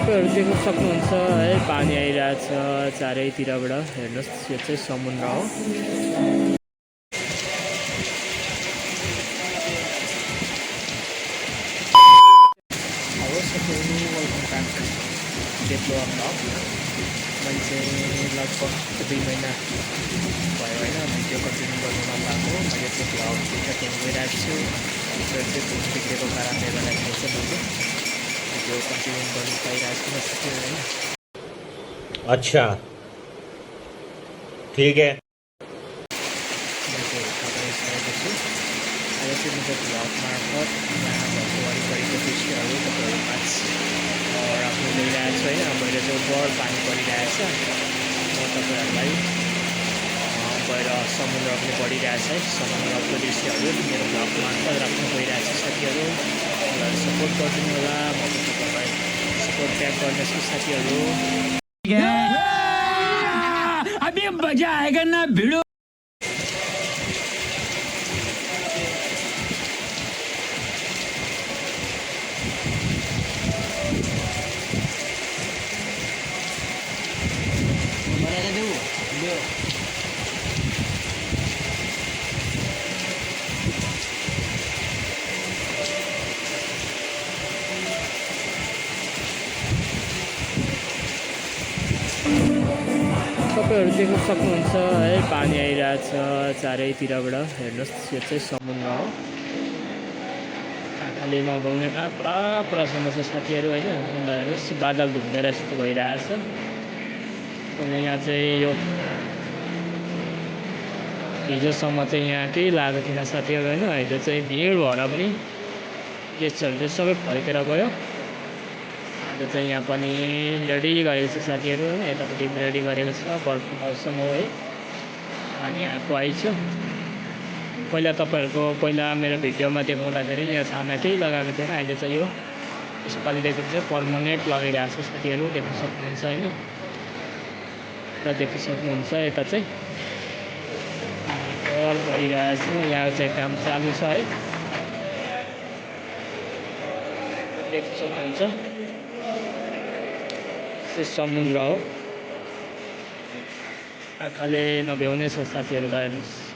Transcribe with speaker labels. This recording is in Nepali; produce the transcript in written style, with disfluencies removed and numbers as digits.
Speaker 1: तपाईँहरू देख्न सक्नुहुन्छ है, पानी आइरहेछ चारैतिरबाट। हेर्नुहोस्, यो चाहिँ समुद्र हो। मैले चाहिँ लगभग 2 महिना भयो होइन भिडियो कन्टिन्यू गर्नु नपाएको। मैले चाहिँ भ्लग रिकर्डिङ गरिरहेको छु। र चाहिँ फोन बिग्रेको कारणले गर्दाखेरि चाहिँ मैले भिडियो कन्टिन्यू गर्नु पाइरहेको छु साथीहरू होइन।
Speaker 2: अच्छा ठीक है।
Speaker 1: मैं चाहिँ तपाईँसकेको छु। अहिले चाहिँ मेरो भ्लग मार्फत यहाँ घरको वरिपरिको दृश्यहरू तपाईँहरू माझ राख्नु गइरहेको छु होइन। मैले चाहिँ बढ पानी परिरहेछ, म तपाईँहरूलाई गएर समुद्र पनि बढिरहेछ है, समुद्रको दृश्यहरू मेरो भ्लग मार्फत राख्नु गइरहेको छु साथीहरू। मलाई सपोर्ट गरिदिनु होला, म पनि तपाईँलाई सपोर्ट ब्याक गर्नेछु साथीहरू।
Speaker 3: अभी मजा आएगा ना भिड़ो।
Speaker 1: तपाईँहरू देख्न सक्नुहुन्छ है, पानी आइरहेछ चारैतिरबाट। हेर्नुहोस्, यो चाहिँ समुद्र हो। आँखाले नगाउने पुरा प्रसन्न छ साथीहरू होइन। हेर्नुहोस्, बादल घुमेर जस्तो भइरहेछ। अनि यहाँ चाहिँ यो हिजोसम्म चाहिँ यहाँ केही लागेको थिएन साथीहरू होइन। हिजो चाहिँ भिड भएर पनि गेस्टहरू चाहिँ सबै फर्केर गयो। आज चाहिँ यहाँ पनि रेडी गरेको छ साथीहरू होइन। यतापट्टि रेडी गरेको छ, बर्फको मौसम हो है। अनि आएको आइछु। पहिला मेरो भिडियोमा देखाउँदाखेरि यहाँ छाना केही लगाएको थिएन। अहिले चाहिँ यो यसपालिदेखि चाहिँ पर्मनेन्ट लगाइरहेको छ साथीहरू, देख्न सक्नुहुन्छ होइन। र देख्न सक्नुहुन्छ यता चाहिँ गरिरहेको छु। यहाँ चाहिँ काम चालु छ है, देख्न सक्नुहुन्छ। समुद्र हो, आँखाले नभ्याउने छ साथीहरू। हेर्नुहोस्।